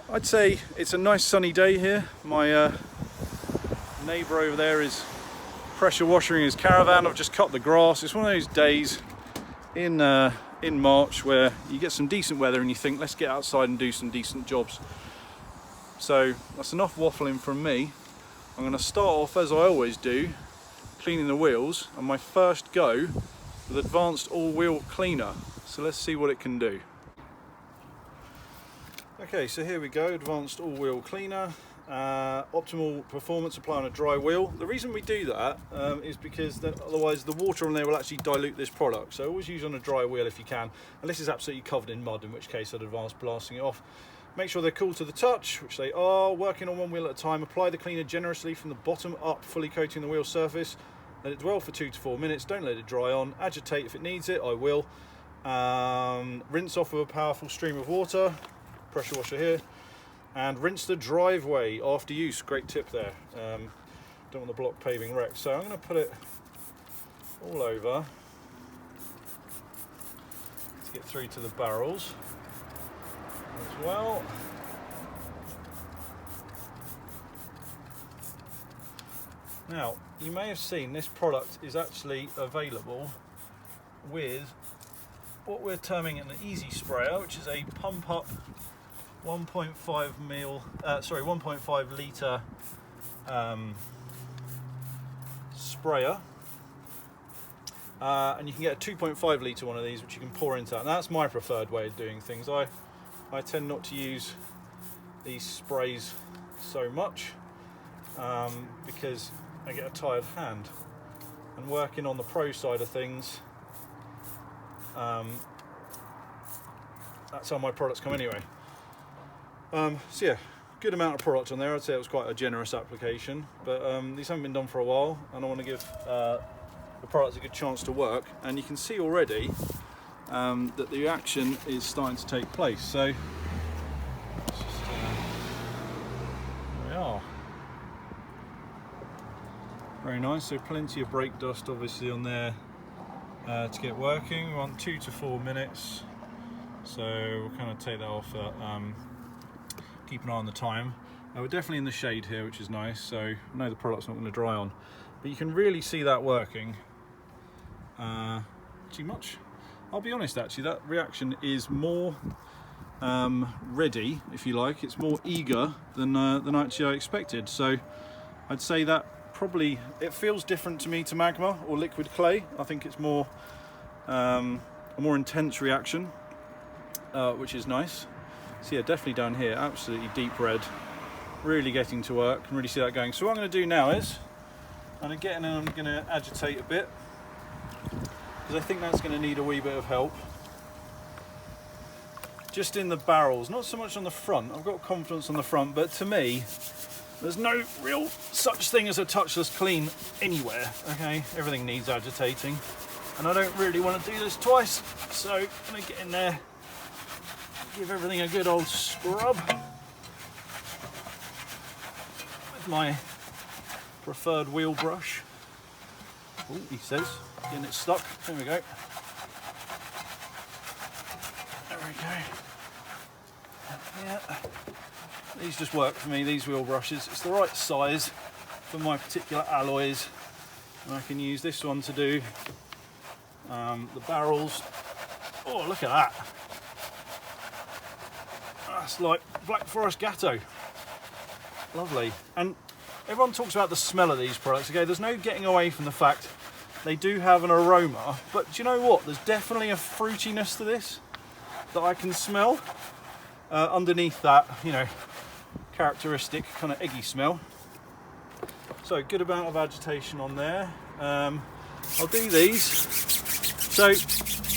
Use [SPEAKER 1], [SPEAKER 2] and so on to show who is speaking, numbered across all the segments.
[SPEAKER 1] I'd say it's a nice sunny day here. My neighbour over there is pressure washing his caravan. I've just cut the grass. It's one of those days in March where you get some decent weather and you think, let's get outside and do some decent jobs. So that's enough waffling from me. I'm going to start off, as I always do, cleaning the wheels, and my first go with advanced all-wheel cleaner. So let's see what it can do. Okay, so here we go, advanced all-wheel cleaner, optimal performance apply on a dry wheel. The reason we do that is because otherwise the water on there will actually dilute this product. So always use on a dry wheel if you can, and this is absolutely covered in mud, in which case I'd advance blasting it off. Make sure they're cool to the touch, which they are. Working on one wheel at a time, apply the cleaner generously from the bottom up, fully coating the wheel surface. Let it dwell for 2 to 4 minutes, don't let it dry on. Agitate if it needs it, I will. Rinse off with a powerful stream of water. Pressure washer here, and rinse the driveway after use. Great tip there. Don't want the block paving wreck, so I'm going to put it all over to get through to the barrels as well. Now, you may have seen this product is actually available with what we're terming an easy sprayer, which is a pump up 1.5 litre sprayer, and you can get a 2.5 litre one of these, which you can pour into that. And that's my preferred way of doing things. I tend not to use these sprays so much because I get a tired hand, and working on the pro side of things, that's how my products come anyway. So yeah, good amount of product on there. I'd say it was quite a generous application, but these haven't been done for a while, and I want to give the products a good chance to work. And you can see already that the reaction is starting to take place. So let's just, there we are. Very nice. So plenty of brake dust obviously on there to get working. We want 2 to 4 minutes. So we'll kind of take that off. Keep an eye on the time. We're definitely in the shade here, which is nice, so I know the product's not going to dry on, but you can really see that working. Too much. I'll be honest, actually, that reaction is more ready, if you like. It's more eager than actually I expected. So I'd say that probably it feels different to me to magma or liquid clay. I think it's more a more intense reaction, which is nice. So yeah, definitely down here, absolutely deep red, really getting to work. Can really see that going. So what I'm going to do now is, I'm going to agitate a bit, because I think that's going to need a wee bit of help. Just in the barrels, not so much on the front. I've got confidence on the front, but to me, there's no real such thing as a touchless clean anywhere. Okay, everything needs agitating, and I don't really want to do this twice. So I'm going to get in there. Give everything a good old scrub with my preferred wheel brush. Oh, he says, getting it stuck. There we go. There we go. Yeah. These just work for me, these wheel brushes. It's the right size for my particular alloys. And I can use this one to do the barrels. Oh, look at that. That's like Black Forest Gatto. Lovely. And everyone talks about the smell of these products. Okay, there's no getting away from the fact they do have an aroma, but do you know what? There's definitely a fruitiness to this that I can smell underneath that, you know, characteristic kind of eggy smell. So good amount of agitation on there. I'll do these. So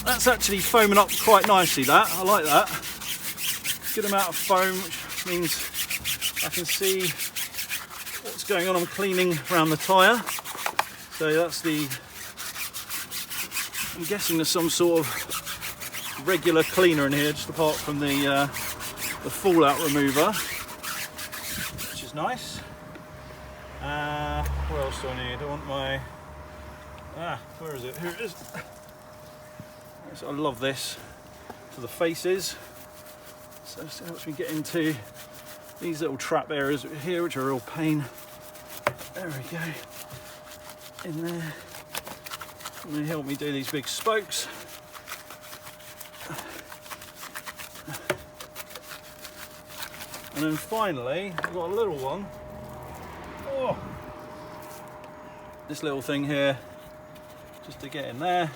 [SPEAKER 1] that's actually foaming up quite nicely, that. I like that. Good amount of foam, which means I can see what's going on. I'm cleaning around the tyre. So that's I'm guessing there's some sort of regular cleaner in here, just apart from the fallout remover, which is nice. What else do I need? I want my... where is it? Here it is. So I love this for the faces. So it helps me get into these little trap areas here, which are a real pain. There we go. In there. And they help me do these big spokes. And then finally, I've got a little one. Oh, this little thing here, just to get in there.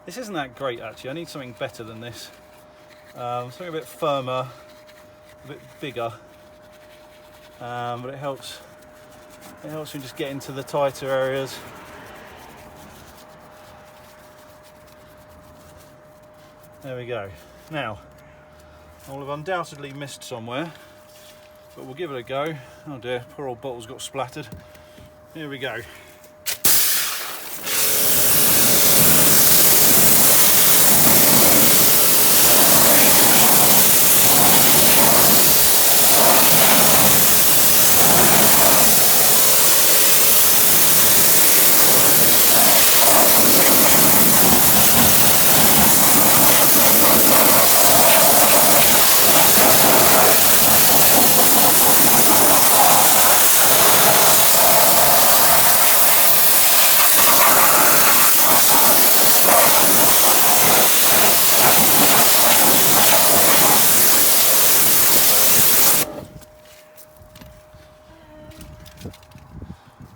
[SPEAKER 1] This isn't that great actually. I need something better than this. Something a bit firmer, a bit bigger. But it helps me just get into the tighter areas. There we go. Now, I will have undoubtedly missed somewhere, but we'll give it a go. Oh dear, poor old bottle's got splattered. Here we go.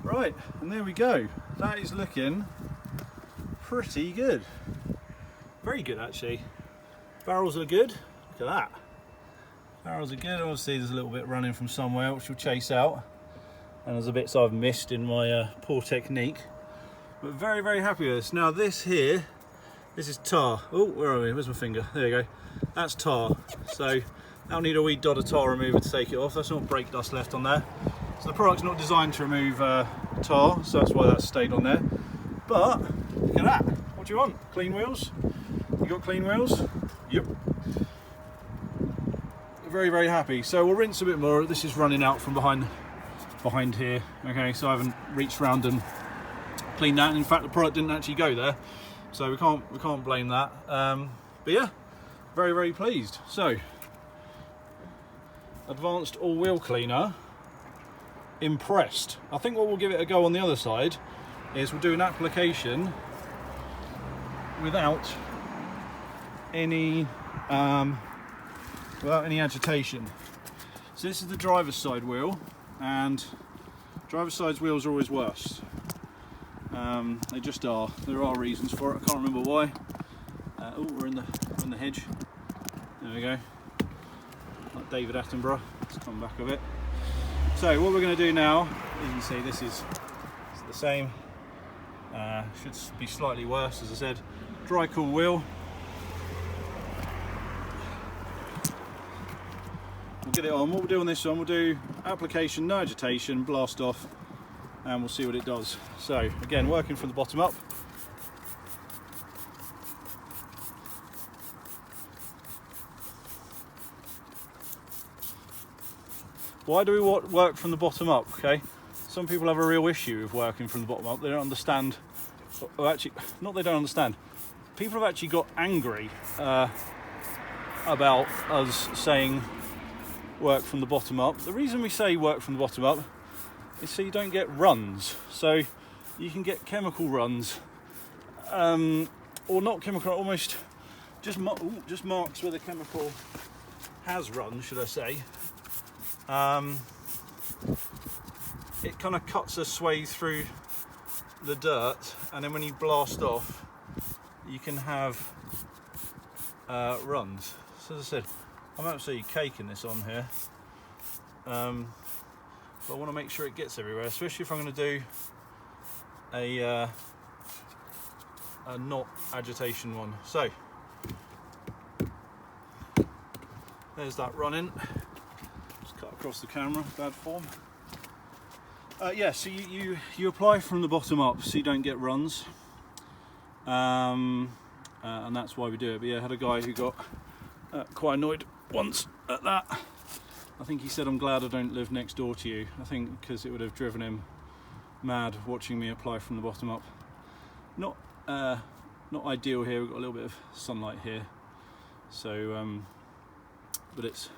[SPEAKER 1] Right, and there we go. That is looking pretty good. Very good actually. Barrels are good. Look at that. Barrels are good. Obviously there's a little bit running from somewhere which we'll chase out. And there's a bits I've missed in my poor technique. But very, very happy with this. Now this here, this is tar. Oh, where are we? Where's my finger? There you go. That's tar. So I'll need a wee dot of tar remover to take it off. That's not brake dust left on there. So the product's not designed to remove tar, so that's why that's stayed on there. But look at that. What do you want? Clean wheels? You got clean wheels? Yep. Very, very happy. So we'll rinse a bit more. This is running out from behind here. Okay, so I haven't reached around and cleaned that. In fact, the product didn't actually go there, so we can't blame that. But yeah, very, very pleased. So advanced all-wheel cleaner. Impressed. I think what we'll give it a go on the other side is we'll do an application without any agitation. So this is the driver's side wheel, and driver's side wheels are always worse. They just are. There are reasons for it. I can't remember why. Oh, we're in the hedge. There we go. Like David Attenborough. Let's come back a bit. So what we're going to do now, as you can see, this is the same. Should be slightly worse, as I said. Dry cool wheel. We'll get it on. What we'll do on this one, we'll do application, no agitation, blast off, and we'll see what it does. So again, working from the bottom up. Why do we work from the bottom up? Okay, some people have a real issue with working from the bottom up. They don't understand, or actually, not they don't understand. People have actually got angry about us saying work from the bottom up. The reason we say work from the bottom up is so you don't get runs. So you can get chemical runs, or not chemical, almost just marks where the chemical has run, should I say. It kind of cuts a swathe through the dirt, and then when you blast off, you can have runs. So as I said, I'm absolutely caking this on here, but I want to make sure it gets everywhere, especially if I'm going to do a not agitation one. So there's that running. Cut across the camera, bad form. Yeah, so you apply from the bottom up so you don't get runs, and that's why we do it. But yeah, I had a guy who got quite annoyed once at that. I think he said, "I'm glad I don't live next door to you." I think because it would have driven him mad watching me apply from the bottom up. Not ideal here. We've got a little bit of sunlight here, so but it's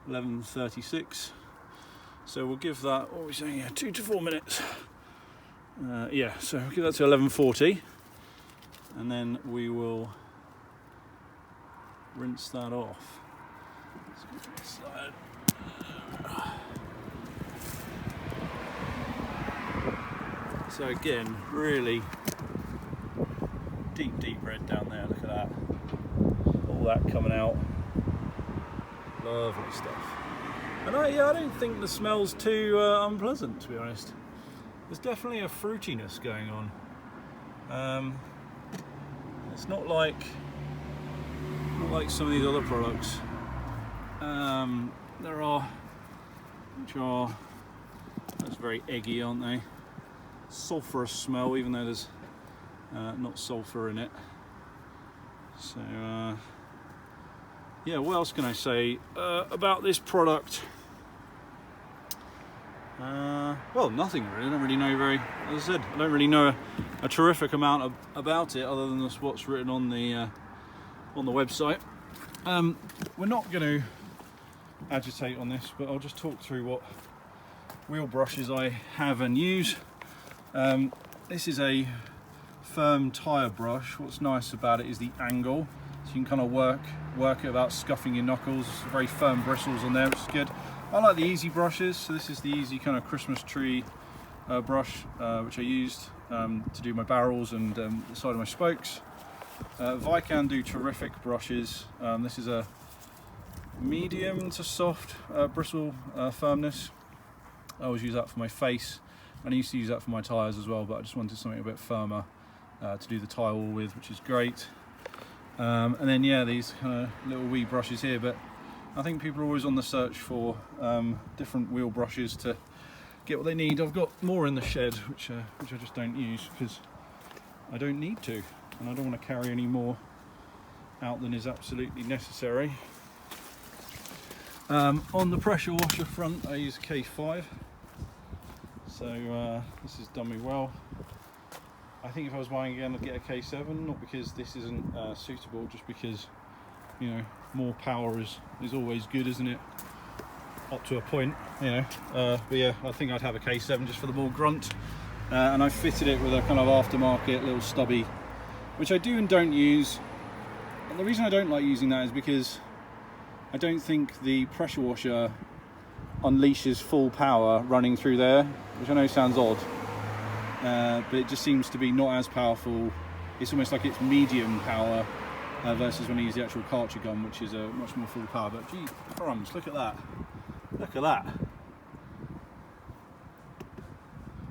[SPEAKER 1] 11:36. So we'll give that, what are we saying here, 2 to 4 minutes. Yeah, so we'll give that to 11:40, and then we will rinse that off. So again, really deep red down there. Look at that. All that coming out. Lovely stuff. And I don't think the smell's too unpleasant, to be honest. There's definitely a fruitiness going on. It's not like some of these other products. There are, that's very eggy, aren't they? Sulphurous smell, even though there's not sulphur in it. So yeah, what else can I say about this product? Well, nothing really. I don't really know as I said, I don't really know a terrific amount about it, other than just what's written on the website. We're not going to agitate on this, but I'll just talk through what wheel brushes I have and use. This is a firm tyre brush. What's nice about it is the angle, so you can kind of work it without scuffing your knuckles. Very firm bristles on there, which is good. I like the easy brushes, so this is the easy kind of Christmas tree brush, which I used to do my barrels and the side of my spokes. Vican do terrific brushes. This is a medium to soft bristle firmness. I always use that for my face, and I used to use that for my tyres as well, but I just wanted something a bit firmer to do the tyre wall with, which is great. And then yeah, these kind of little wee brushes here, but I think people are always on the search for different wheel brushes to get what they need. I've got more in the shed, which I just don't use because I don't need to, and I don't want to carry any more out than is absolutely necessary. On the pressure washer front, I use K5, so this has done me well. I think if I was buying again, I'd get a K7, not because this isn't suitable, just because, you know, more power is always good, isn't it? Up to a point, you know. But yeah, I think I'd have a K7 just for the more grunt. And I fitted it with a kind of aftermarket little stubby, which I do and don't use. And the reason I don't like using that is because I don't think the pressure washer unleashes full power running through there, which I know sounds odd, but it just seems to be not as powerful. It's almost like it's medium power versus when I use the actual Karcher gun, which is a much more full power. But gee, crumbs, look at that. Look at that.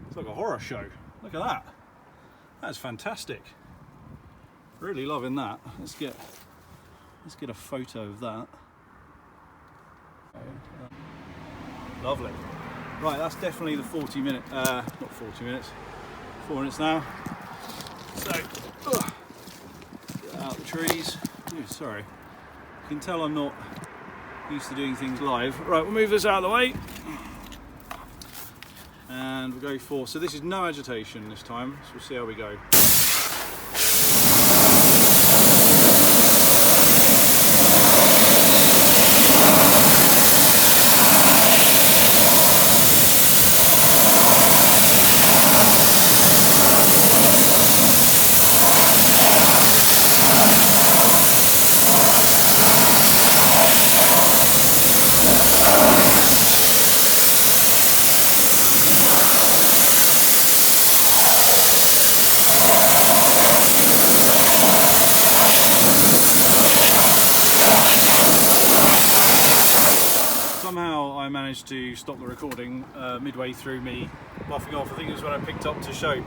[SPEAKER 1] It's like a horror show. Look at that. That's fantastic. Really loving that. Let's get a photo of that. Lovely. Right, that's definitely the 40 minute, not 40 minutes, 4 minutes now. So, get out the trees. Ooh, sorry. You can tell I'm not used to doing things live. Right, we'll move this out of the way. And we'll go for, so this is no agitation this time, so we'll see how we go. Somehow I managed to stop the recording midway through me buffing off. I think it was when I picked up to show.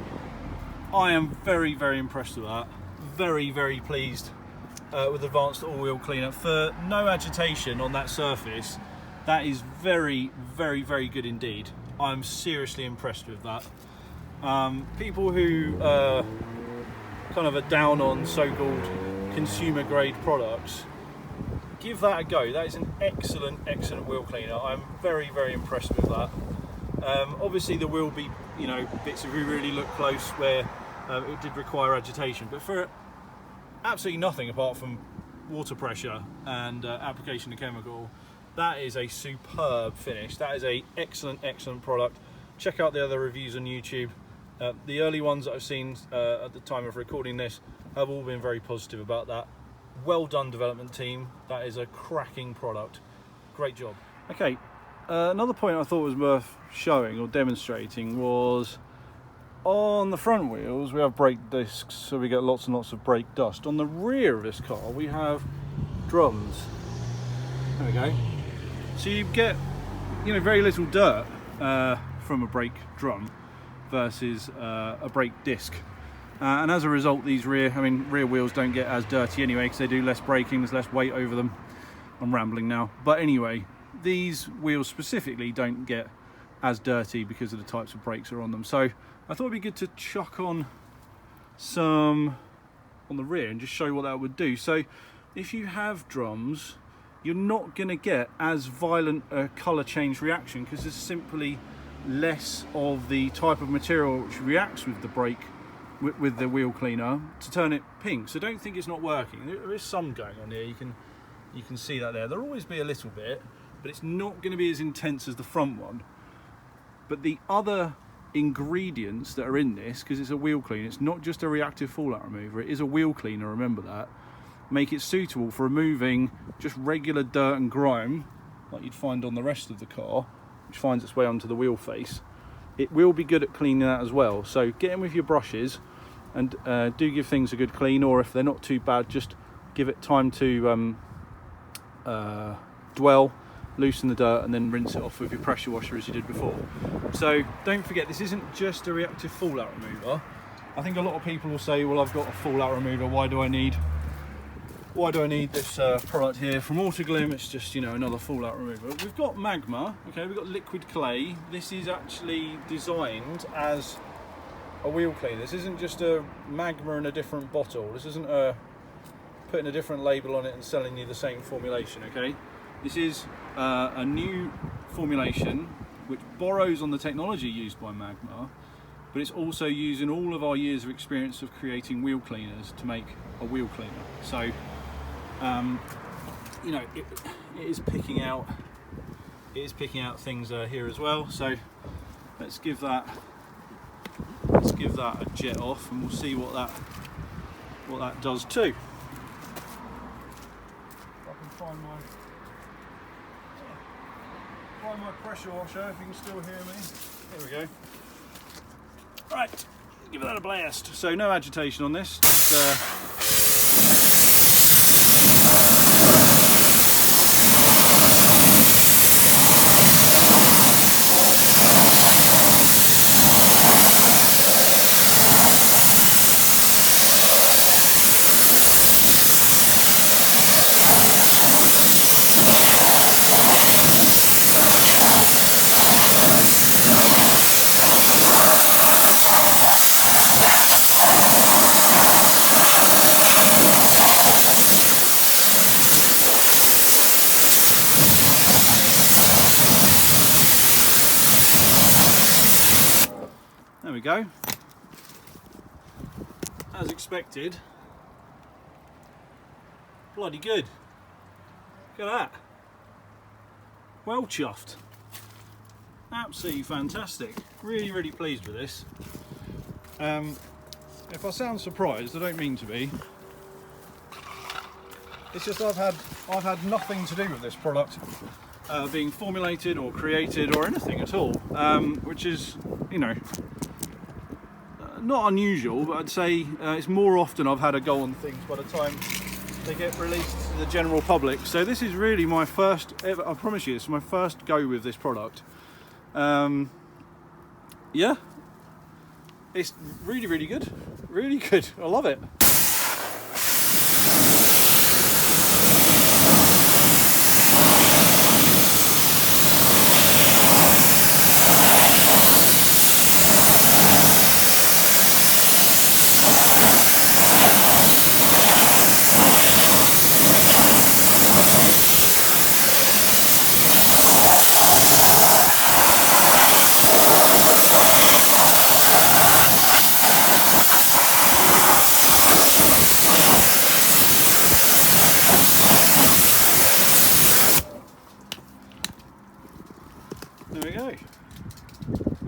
[SPEAKER 1] I am very, very impressed with that. Very, very pleased with Advanced All-Wheel Cleaner. For no agitation on that surface, that is very, very, very good indeed. I'm seriously impressed with that. People who kind of are down on so-called consumer grade products, give that a go. That is an excellent, excellent wheel cleaner. I'm very, very impressed with that. Obviously there will be, you know, bits if we really look close where it did require agitation, but for absolutely nothing apart from water pressure and application of chemical, that is a superb finish. That is a excellent product. Check out the other reviews on YouTube. The early ones that I've seen at the time of recording this have all been very positive about that. Well done, development team. That is a cracking product. Great job. Okay, another point I thought was worth showing or demonstrating was on the front wheels we have brake discs, so we get lots and lots of brake dust. On the rear of this car we have drums. There we go. So you get, you know, very little dirt from a brake drum versus a brake disc, and as a result these rear wheels don't get as dirty anyway, because they do less braking, there's less weight over them. I'm rambling now, but anyway, these wheels specifically don't get as dirty because of the types of brakes that are on them. So I thought it'd be good to chuck on some on the rear and just show you what that would do. So if you have drums, you're not going to get as violent a colour change reaction, because there's simply less of the type of material which reacts with the brake, with the wheel cleaner, to turn it pink. So don't think it's not working. There is some going on here. You can see that there. There'll always be a little bit, but it's not going to be as intense as the front one. But the other ingredients that are in this, because it's a wheel cleaner, it's not just a reactive fallout remover, it is a wheel cleaner, remember that, make it suitable for removing just regular dirt and grime like you'd find on the rest of the car, which finds its way onto the wheel face. It will be good at cleaning that as well. So get in with your brushes and do give things a good clean, or if they're not too bad, just give it time to dwell, loosen the dirt, and then rinse it off with your pressure washer as you did before. So don't forget, this isn't just a reactive fallout remover. I think a lot of people will say, well, I've got a fallout remover, why do I need this product here from Autoglym? It's just, you know, another fallout remover. We've got magma, okay, we've got liquid clay. This is actually designed as a wheel cleaner. This isn't just a magma in a different bottle. This isn't putting a different label on it and selling you the same formulation, okay? This is a new formulation which borrows on the technology used by magma, but it's also using all of our years of experience of creating wheel cleaners to make a wheel cleaner. So you know, it is picking out things here as well. So let's give that a jet off, and we'll see what that does too. If I can find my pressure washer, if you can still hear me. There we go. Right, give that a blast. So no agitation on this. There we go. As expected. Bloody good. Look at that. Well chuffed. Absolutely fantastic. Really, really pleased with this. If I sound surprised, I don't mean to be. It's just I've had nothing to do with this product being formulated or created or anything at all, which is, you know, not unusual, but I'd say it's more often I've had a go on things by the time they get released to the general public. So this is really my first ever, I promise you, this is my first go with this product. Yeah, it's really, really good. Really good. I love it. There we go.